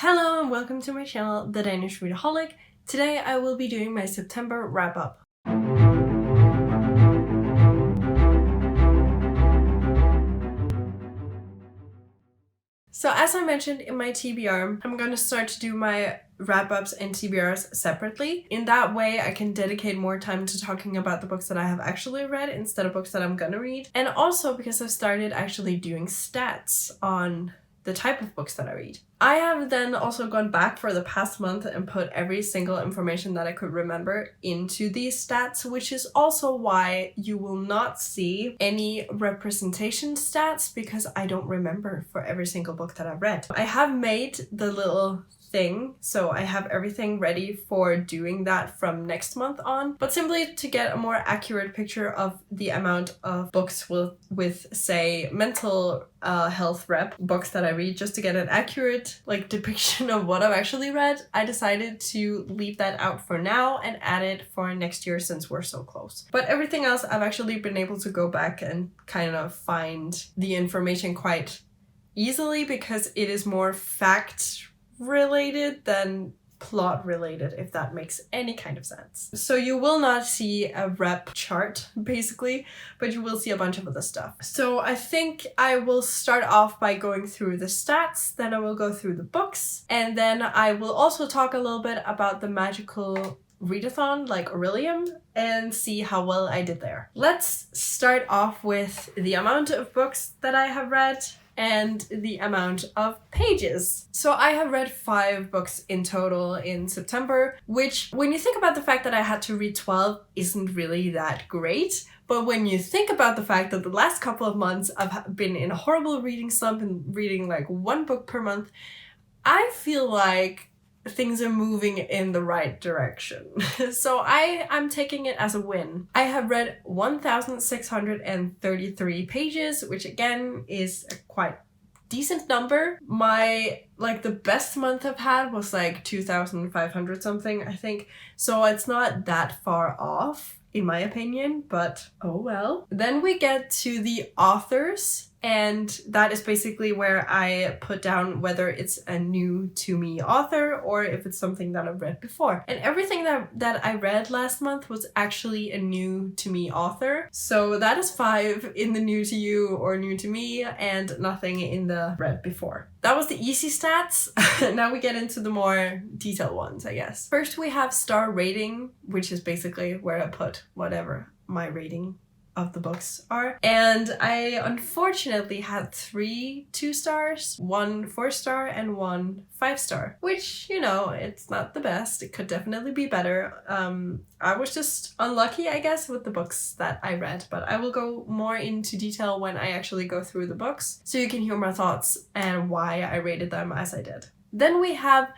Hello and welcome to my channel, The Danish Readaholic. Today I will be doing my September wrap-up. So as I mentioned in my TBR, I'm gonna start to do my wrap-ups and TBRs separately. In that way, I can dedicate more time to talking about the books that I have actually read instead of books that I'm gonna read. And also because I've started actually doing stats on the type of books that I read. I have then also gone back for the past month and put every single information that I could remember into these stats, which is also why you will not see any representation stats because I don't remember for every single book that I've read. I have made the little thing, so I have everything ready for doing that from next month on, but simply to get a more accurate picture of the amount of books with say mental health rep books that I read, just to get an accurate depiction of what I've actually read, I decided to leave that out for now and add it for next year since we're so close. But everything else I've actually been able to go back and kind of find the information quite easily because it is more fact related than plot related, if that makes any kind of sense. So you will not see a rep chart basically, but you will see a bunch of other stuff. So I think I will start off by going through the stats, then I will go through the books, and then I will also talk a little bit about the magical readathon like Aurelium and see how well I did there. Let's start off with the amount of books that I have read and the amount of pages. So I have read 5 books in total in September, which when you think about the fact that I had to read 12 isn't really that great. But when you think about the fact that the last couple of months I've been in a horrible reading slump and reading like 1 book per month, I feel like things are moving in the right direction. So I'm taking it as a win. I have read 1,633 pages, which again is a quite decent number. The best month I've had was like 2,500 something, I think. So it's not that far off in my opinion, but oh well. Then we get to the authors, and that is basically where I put down whether it's a new to me author or if it's something that I've read before. And everything that I read last month was actually a new to me author. So that is 5 in the new to you or new to me and nothing in the read before. That was the easy stats. Now we get into the more detailed ones, I guess. First we have star rating, which is basically where I put whatever my rating of the books are. And I unfortunately had 3 2 stars, 1 4 star, and 1 5 star, which, you know, it's not the best. It could definitely be better. I was just unlucky, I guess, with the books that I read, but I will go more into detail when I actually go through the books so you can hear my thoughts and why I rated them as I did. Then we have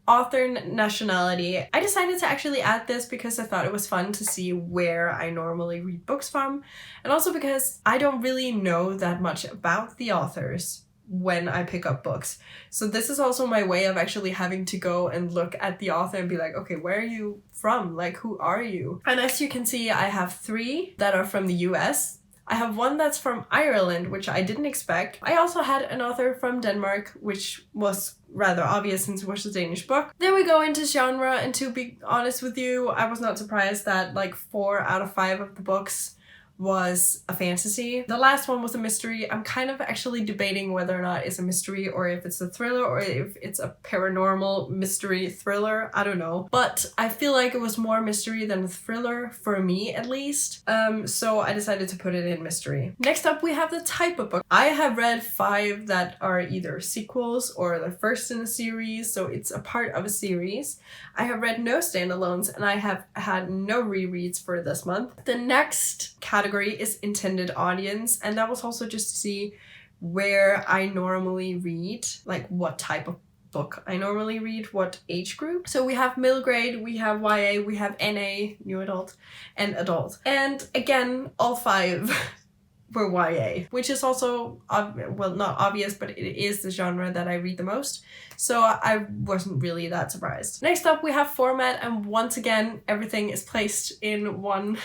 author nationality. I decided to actually add this because I thought it was fun to see where I normally read books from, and also because I don't really know that much about the authors when I pick up books. So this is also my way of actually having to go and look at the author and be like, okay, where are you from? Like, who are you? And as you can see, I have 3 that are from the US. I have 1 that's from Ireland, which I didn't expect. I also had an author from Denmark, which was rather obvious since it was a Danish book. Then we go into genre, and to be honest with you, I was not surprised that like 4 out of 5 of the books was a fantasy. The last one was a mystery. I'm kind of actually debating whether or not it's a mystery or if it's a thriller or if it's a paranormal mystery thriller. I don't know. But I feel like it was more mystery than a thriller for me at least. So I decided to put it in mystery. Next up we have the type of book. I have read 5 that are either sequels or the first in a series, so it's a part of a series. I have read no standalones and I have had no rereads for this month. The next category is intended audience, and that was also just to see where I normally read, like what type of book I normally read, what age group. So we have middle grade, we have YA, we have NA, new adult, and adult. And again, all 5 were YA, which is also, well, not obvious, but it is the genre that I read the most. So I wasn't really that surprised. Next up, we have format, and once again, everything is placed in one,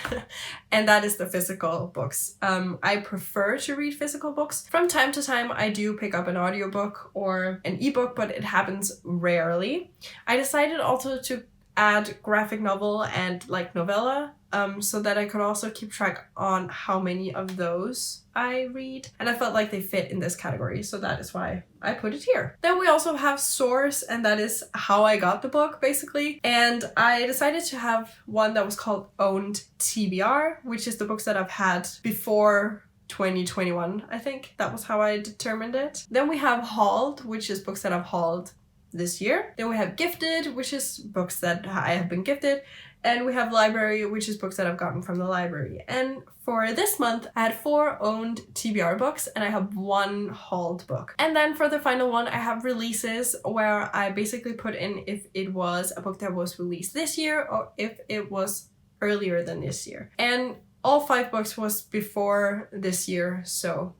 and that is the physical books. I prefer to read physical books. From time to time, I do pick up an audiobook or an ebook, but it happens rarely. I decided also to add graphic novel and like novella, so that I could also keep track on how many of those I read. And I felt like they fit in this category, so that is why I put it here. Then we also have source, and that is how I got the book, basically. And I decided to have one that was called owned TBR, which is the books that I've had before 2021, I think. That was how I determined it. Then we have hauled, which is books that I've hauled this year. Then we have gifted, which is books that I have been gifted. And we have library, which is books that I've gotten from the library. And for this month, I had 4 owned TBR books and I have 1 hauled book. And then for the final one, I have releases, where I basically put in if it was a book that was released this year or if it was earlier than this year. And all 5 books was before this year, so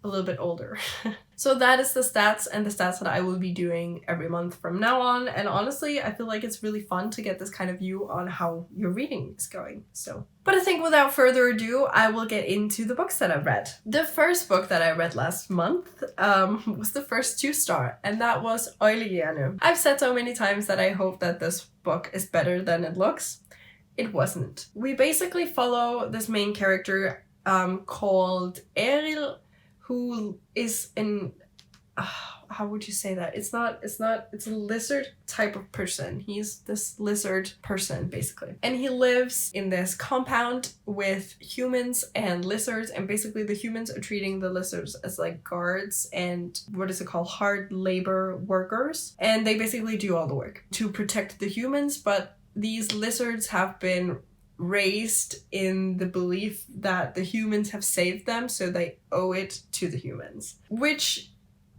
a little bit older. So that is the stats, and the stats that I will be doing every month from now on. And honestly, I feel like it's really fun to get this kind of view on how your reading is going. But I think without further ado, I will get into the books that I've read. The first book that I read last month was the first 2-star, and that was Øylegerne. I've said so many times that I hope that this book is better than it looks. It wasn't. We basically follow this main character called Eril, who is an, how would you say that? It's a lizard type of person. He's this lizard person, basically. And he lives in this compound with humans and lizards, and basically the humans are treating the lizards as like guards and what is it called? Hard labor workers. And they basically do all the work to protect the humans, but these lizards have been raised in the belief that the humans have saved them, so they owe it to the humans. Which,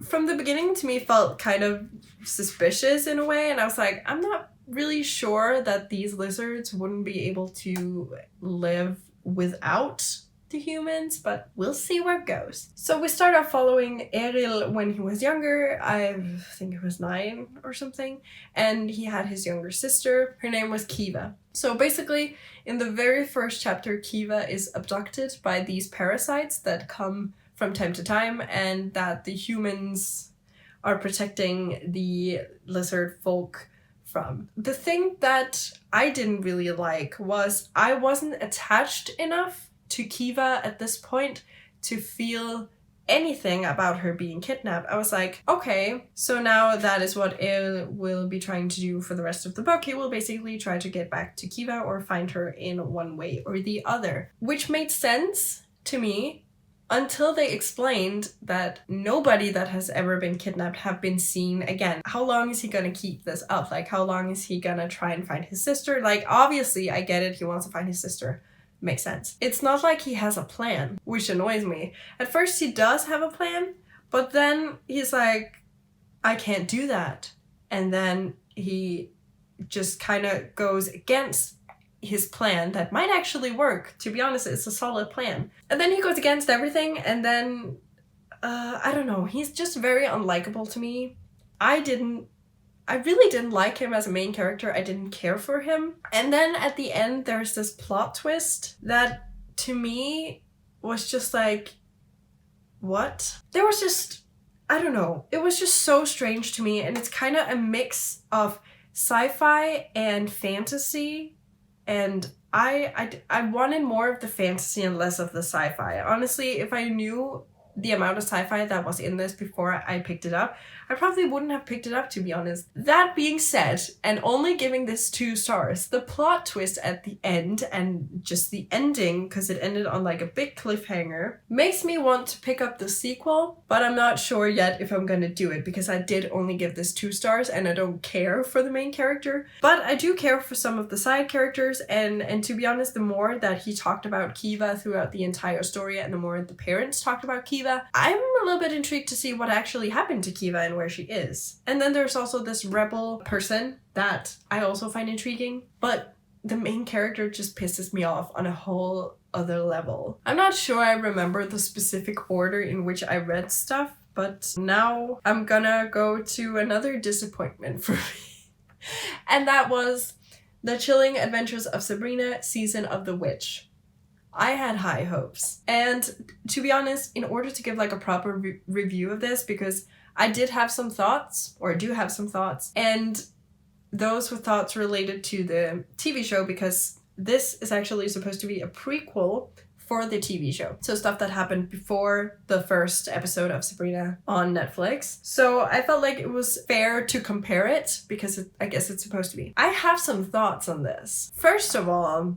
from the beginning to me, felt kind of suspicious in a way, and I was like, I'm not really sure that these lizards wouldn't be able to live without the humans, but we'll see where it goes. So we start off following Eril when he was younger. I think he was 9 or something, and he had his younger sister. Her name was Kiva. So basically, in the very first chapter, Kiva is abducted by these parasites that come from time to time, and that the humans are protecting the lizard folk from. The thing that I didn't really like was I wasn't attached enough to Kiva at this point to feel anything about her being kidnapped. I was like, okay, so now that is what Il will be trying to do for the rest of the book. He will basically try to get back to Kiva or find her in one way or the other, which made sense to me until they explained that nobody that has ever been kidnapped have been seen again. How long is he gonna keep this up? Like, how long is he gonna try and find his sister? Like, obviously, I get it, he wants to find his sister. Makes sense. It's not like he has a plan, which annoys me. At first he does have a plan, but then he's like, I can't do that. And then he just kind of goes against his plan that might actually work. To be honest, it's a solid plan. And then he goes against everything, and then, I don't know, he's just very unlikable to me. I really didn't like him as a main character. I didn't care for him. And then at the end, there's this plot twist that, to me, was just like, what? There was just, I don't know. It was just so strange to me. And it's kind of a mix of sci-fi and fantasy. And I wanted more of the fantasy and less of the sci-fi. Honestly, if I knew the amount of sci-fi that was in this before I picked it up, I probably wouldn't have picked it up, to be honest. That being said, and only giving this 2 stars, the plot twist at the end and just the ending, because it ended on like a big cliffhanger, makes me want to pick up the sequel, but I'm not sure yet if I'm gonna do it, because I did only give this 2 stars and I don't care for the main character. But I do care for some of the side characters, and to be honest, the more that he talked about Kiva throughout the entire story and the more the parents talked about Kiva, I'm a little bit intrigued to see what actually happened to Kiva and where she is. And then there's also this rebel person that I also find intriguing, but the main character just pisses me off on a whole other level. I'm not sure I remember the specific order in which I read stuff, but now I'm gonna go to another disappointment for me. And that was The Chilling Adventures of Sabrina, Season of the Witch. I had high hopes. And to be honest, in order to give like a proper review of this, because I did have some thoughts, or do have some thoughts, and those were thoughts related to the TV show, because this is actually supposed to be a prequel for the TV show. So stuff that happened before the first episode of Sabrina on Netflix. So I felt like it was fair to compare it, because I guess it's supposed to be. I have some thoughts on this. First of all,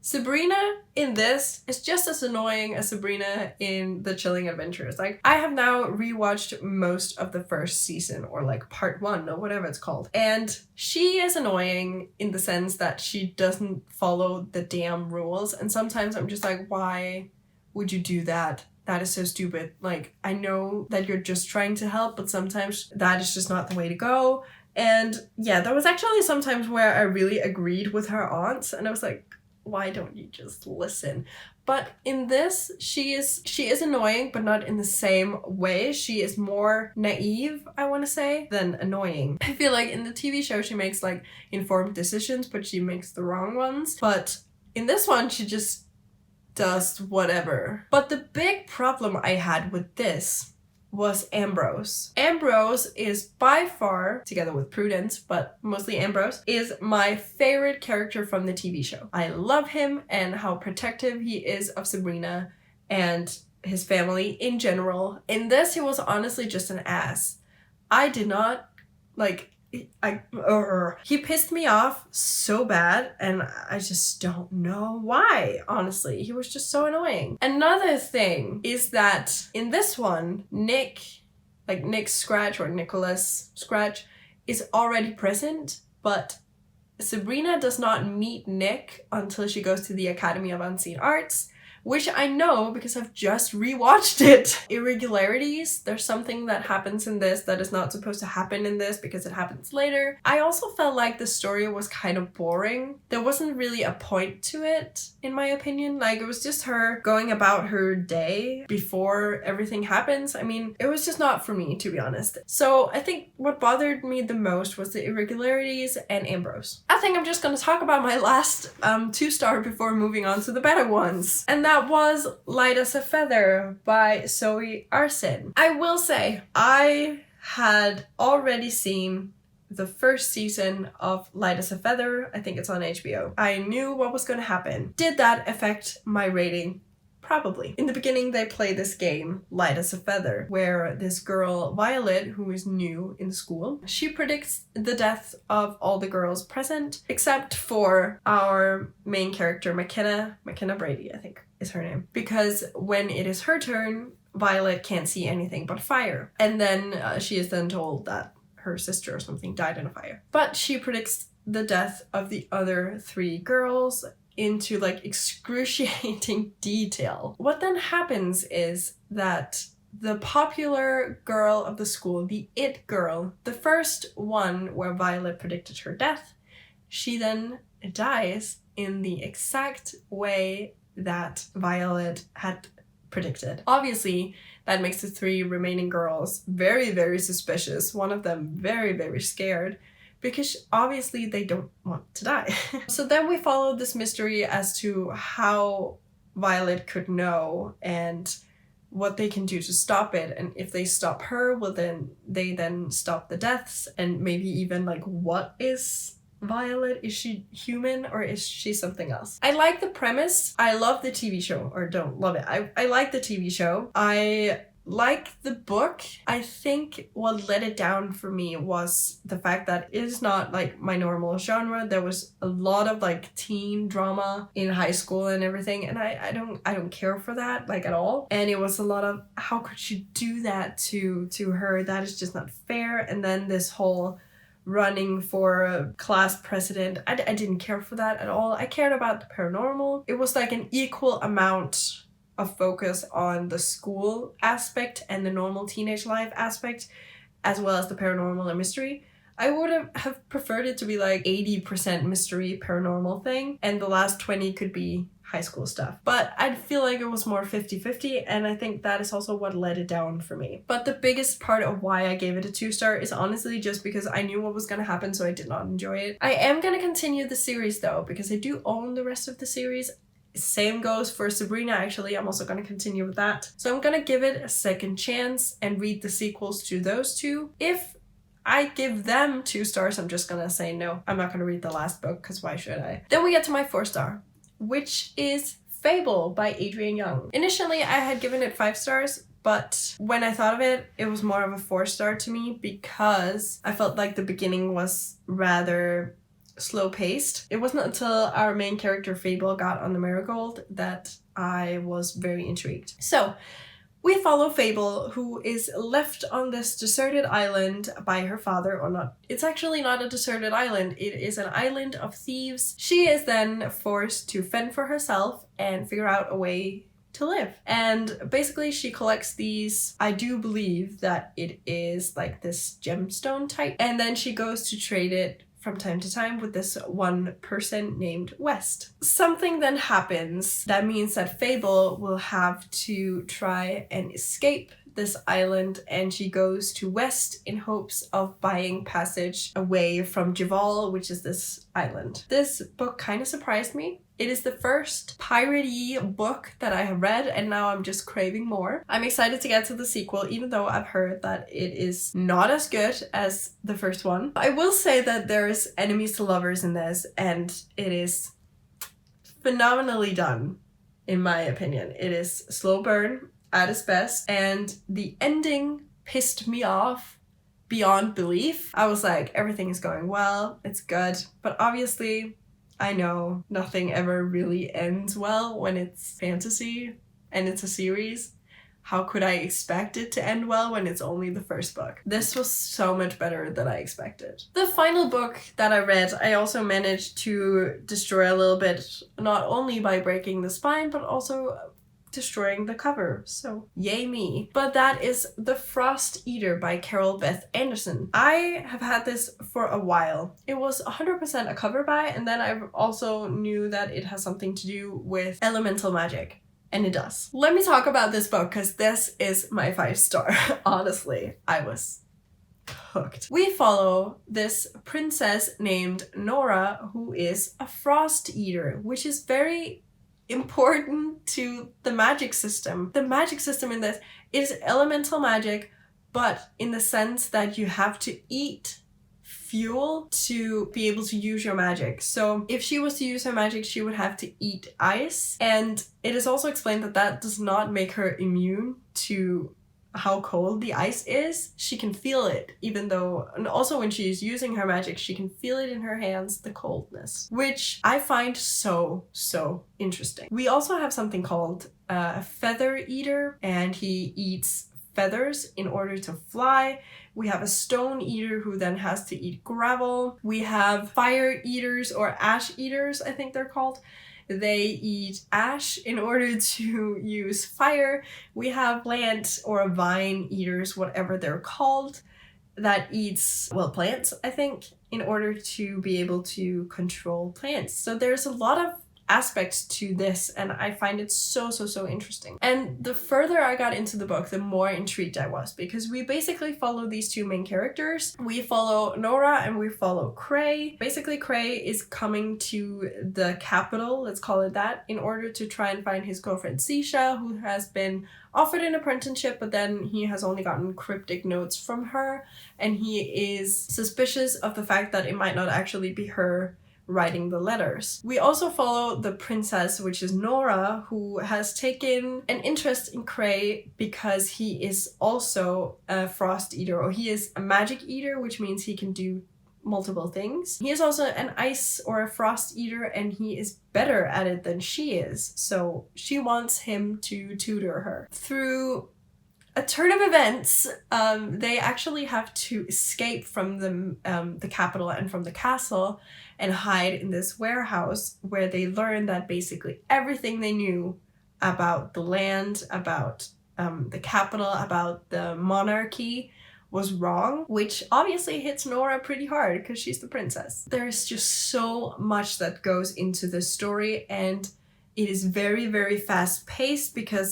Sabrina in this is just as annoying as Sabrina in The Chilling Adventures. Like, I have now rewatched most of the first season, or like part 1 or whatever it's called. And she is annoying in the sense that she doesn't follow the damn rules. And sometimes I'm just like, why would you do that? That is so stupid. Like, I know that you're just trying to help, but sometimes that is just not the way to go. And yeah, there was actually sometimes where I really agreed with her aunts, and I was like, why don't you just listen? But in this, she is annoying, but not in the same way. She is more naive, I want to say, than annoying. I feel like in the TV show, she makes like informed decisions, but she makes the wrong ones. But in this one, she just does whatever. But the big problem I had with this was Ambrose. Ambrose is by far, together with Prudence, but mostly Ambrose, is my favorite character from the TV show. I love him and how protective he is of Sabrina and his family in general. In this, he was honestly just an ass. I did not, like, he pissed me off so bad, and I just don't know why, honestly. He was just so annoying. Another thing is that in this one, Nick Scratch, or Nicholas Scratch, is already present, but Sabrina does not meet Nick until she goes to the Academy of Unseen Arts, which I know because I've just rewatched it. Irregularities, there's something that happens in this that is not supposed to happen in this because it happens later. I also felt like the story was kind of boring. There wasn't really a point to it, in my opinion. Like, it was just her going about her day before everything happens. I mean, it was just not for me, to be honest. So I think what bothered me the most was the irregularities and Ambrose. I think I'm just gonna talk about my last 2-star before moving on to the better ones. And that was Light as a Feather by Zoe Arson. I will say, I had already seen the first season of Light as a Feather. I think it's on HBO. I knew what was going to happen. Did that affect my rating? Probably. In the beginning, they play this game, Light as a Feather, where this girl, Violet, who is new in school, she predicts the death of all the girls present, except for our main character, McKenna Brady, I think is her name. Because when it is her turn, Violet can't see anything but fire. And then she is then told that her sister or something died in a fire. But she predicts the death of the other 3 girls into like excruciating detail. What then happens is that the popular girl of the school, the it girl, the first one where Violet predicted her death, she then dies in the exact way that Violet had predicted. Obviously, that makes the 3 remaining girls very, very suspicious. One of them very, very scared, because obviously they don't want to die. So then we follow this mystery as to how Violet could know and what they can do to stop it. And if they stop her, well then they stop the deaths, and maybe even like, what is Violet? Is she human or is she something else? I like the premise. I love the TV show, or don't love it. I like the TV show. I like the book. I think what let it down for me was the fact that it is not like my normal genre. There was a lot of like teen drama in high school and everything, and I don't care for that like at all. And it was a lot of, how could she do that to her? That is just not fair. And then this whole running for a class president, I didn't care for that at all. I cared about the paranormal. It was like an equal amount of focus on the school aspect and the normal teenage life aspect, as well as the paranormal and mystery. I would have preferred it to be like 80% mystery paranormal thing, and the last 20 could be high school stuff. But I feel like it was more 50-50, and I think that is also what let it down for me. But the biggest part of why I gave it a 2-star is honestly just because I knew what was gonna happen, so I did not enjoy it. I am gonna continue the series though, because I do own the rest of the series. Same goes for Sabrina, actually. I'm also gonna continue with that. So I'm gonna give it a second chance and read the sequels to those two. If I give them 2 stars, I'm just gonna say no. I'm not gonna read the last book, because why should I? Then we get to my 4-star, which is Fable by Adrienne Young. Initially, I had given it 5 stars, but when I thought of it, it was more of a 4-star to me because I felt like the beginning was rather slow-paced. It wasn't until our main character Fable got on the marigold that I was very intrigued. So, we follow Fable, who is left on this deserted island by her father, or not. It's actually not a deserted island, it is an island of thieves. She is then forced to fend for herself and figure out a way to live. And basically she collects these, I do believe that it is like this gemstone type, and then she goes to trade it from time to time with this one person named West. Something then happens that means that Fable will have to try and escape this island, and she goes to West in hopes of buying passage away from Javal, which is this island. This book kind of surprised me. It is the first pirate-y book that I have read, and now I'm just craving more. I'm excited to get to the sequel, even though I've heard that it is not as good as the first one. I will say that there's enemies to lovers in this, and it is phenomenally done, in my opinion. It is slow burn at its best, and the ending pissed me off beyond belief. I was like, everything is going well, it's good, but obviously I know nothing ever really ends well when it's fantasy and it's a series. How could I expect it to end well when it's only the first book? This was so much better than I expected. The final book that I read, I also managed to destroy a little bit, not only by breaking the spine, but also destroying the cover, so yay me. But that is The Frost Eater by Carol Beth Anderson. I have had this for a while. It was 100% a cover buy, and then I also knew that it has something to do with elemental magic. And it does. Let me talk about this book, because this is my 5-star. Honestly, I was hooked. We follow this princess named Nora, who is a frost eater, which is very important to the magic system. The magic system in this is elemental magic, but in the sense that you have to eat fuel to be able to use your magic. So if she was to use her magic, she would have to eat ice, and it is also explained that that does not make her immune to how cold the ice is. She can feel it, even though, and also when she is using her magic, she can feel it in her hands, the coldness, which I find so interesting. We also have something called a feather eater, and he eats feathers in order to fly. We have a stone eater who then has to eat gravel. We have fire eaters, or ash eaters, I think they're called. They eat ash in order to use fire. We have plant or vine eaters, whatever they're called, that eats, well, plants, I think, in order to be able to control plants. So there's a lot of aspects to this, and I find it so interesting. And the further I got into the book, the more intrigued I was, because we basically follow these two main characters. We follow Nora and we follow Cray. Basically, Cray is coming to the capital, let's call it that, in order to try and find his girlfriend Sisha, who has been offered an apprenticeship, but then he has only gotten cryptic notes from her, and he is suspicious of the fact that it might not actually be her writing the letters. We also follow the princess, which is Nora, who has taken an interest in Cray because he is also a frost eater, or he is a magic eater, which means he can do multiple things. He is also an ice or a frost eater, and he is better at it than she is, so she wants him to tutor her. Through a turn of events, they actually have to escape from the capital and from the castle and hide in this warehouse, where they learn that basically everything they knew about the land, about the capital, about the monarchy was wrong, which obviously hits Nora pretty hard because she's the princess. There's just so much that goes into this story, and it is very, very fast paced because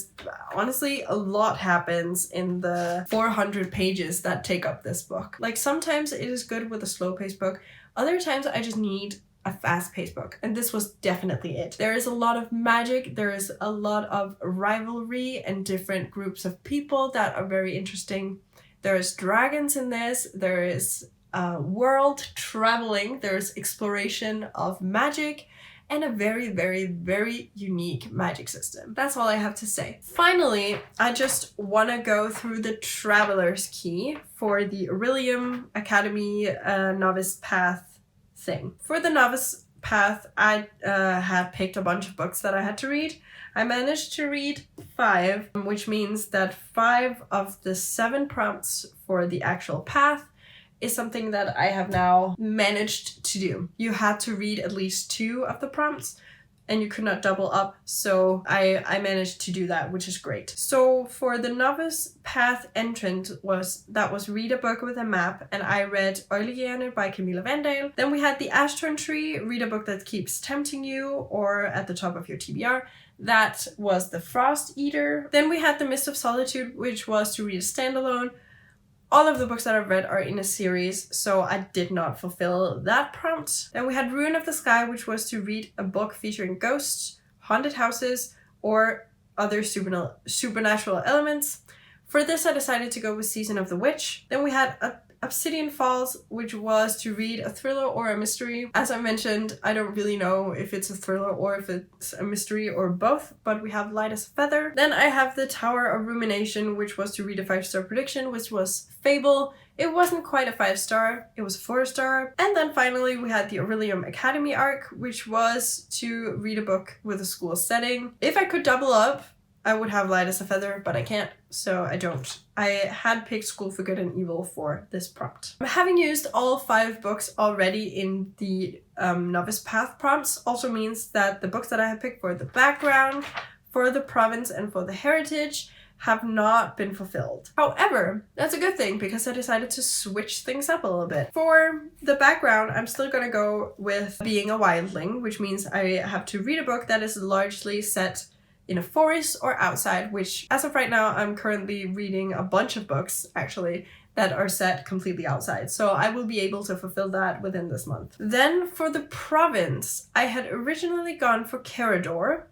honestly, a lot happens in the 400 pages that take up this book. Like sometimes it is good with a slow paced book. Other times I just need a fast-paced book, and this was definitely it. There is a lot of magic, there is a lot of rivalry and different groups of people that are very interesting. There is dragons in this, there is world traveling, there's exploration of magic, and a very, very, very unique magic system. That's all I have to say. Finally, I just want to go through the Traveler's Key for the Aurelium Academy Novice Path thing. For the Novice Path, I had picked a bunch of books that I had to read. I managed to read 5, which means that 5 of the 7 prompts for the actual path is something that I have now managed to do. You had to read at least 2 of the prompts, and you could not double up, so I managed to do that, which is great. So for the Novice Path entrant was read a book with a map, and I read Øjlegærerne by Camilla Vandal. Then we had the Ashturn Tree, read a book that keeps tempting you, or at the top of your TBR. That was the Frost Eater. Then we had the Mist of Solitude, which was to read a standalone. All of the books that I've read are in a series, so I did not fulfill that prompt. Then we had Ruin of the Sky, which was to read a book featuring ghosts, haunted houses, or other supernatural elements. For this, I decided to go with Season of the Witch. Then we had Obsidian Falls, which was to read a thriller or a mystery. As I mentioned, I don't really know if it's a thriller or if it's a mystery or both, but we have Light as a Feather. Then I have the Tower of Rumination, which was to read a 5-star prediction, which was Fable. It wasn't quite a 5-star, it was a 4-star. And then finally we had the Aurelium Academy arc, which was to read a book with a school setting. If I could double up, I would have Light as a Feather, but I can't, so I don't. I had picked School for Good and Evil for this prompt. Having used all 5 books already in the Novice Path prompts also means that the books that I have picked for the background, for the province, and for the heritage have not been fulfilled. However, that's a good thing because I decided to switch things up a little bit. For the background, I'm still gonna go with being a wildling, which means I have to read a book that is largely set in a forest or outside, which as of right now, I'm currently reading a bunch of books actually that are set completely outside. So I will be able to fulfill that within this month. Then for the province, I had originally gone for Carador.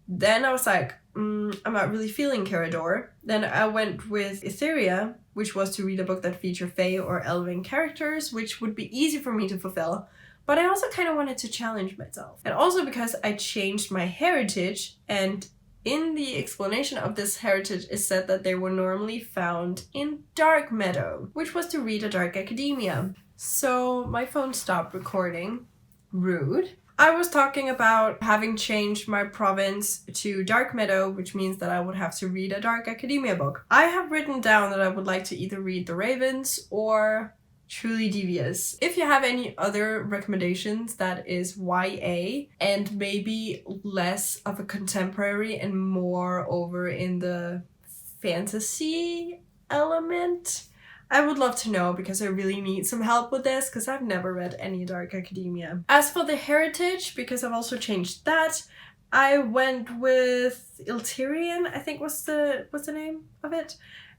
Then I was like, I'm not really feeling Carador. Then I went with Etheria, which was to read a book that featured Fae or Elven characters, which would be easy for me to fulfill. But I also kind of wanted to challenge myself. And also because I changed my heritage, and in the explanation of this heritage is said that they were normally found in Dark Meadow, which was to read a Dark Academia. So my phone stopped recording. Rude. I was talking about having changed my province to Dark Meadow, which means that I would have to read a Dark Academia book. I have written down that I would like to either read The Ravens or Truly Devious. If you have any other recommendations that is YA and maybe less of a contemporary and more over in the fantasy element, I would love to know because I really need some help with this because I've never read any Dark Academia. As for the heritage, because I've also changed that, I went with Iltirian, I think was the name of it.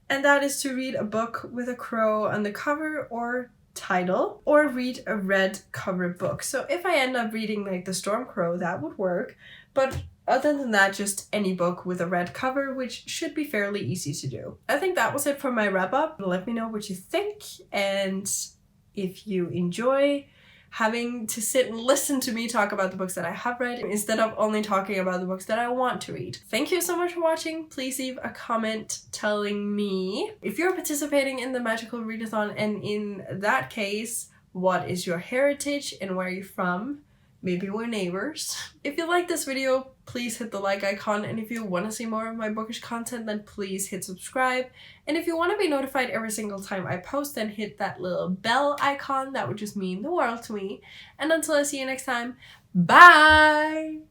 And that is to read a book with a crow on the cover or title, or read a red cover book. So if I end up reading like The Storm Crow, that would work. But other than that, just any book with a red cover, which should be fairly easy to do. I think that was it for my wrap up. Let me know what you think, and if you enjoy having to sit and listen to me talk about the books that I have read instead of only talking about the books that I want to read. Thank you so much for watching. Please leave a comment telling me if you're participating in the Magical Readathon, and in that case, what is your heritage and where are you from? Maybe we're neighbors. If you like this video, please hit the like icon, and if you want to see more of my bookish content, then please hit subscribe. And if you want to be notified every single time I post, then hit that little bell icon. That would just mean the world to me. And until I see you next time, bye!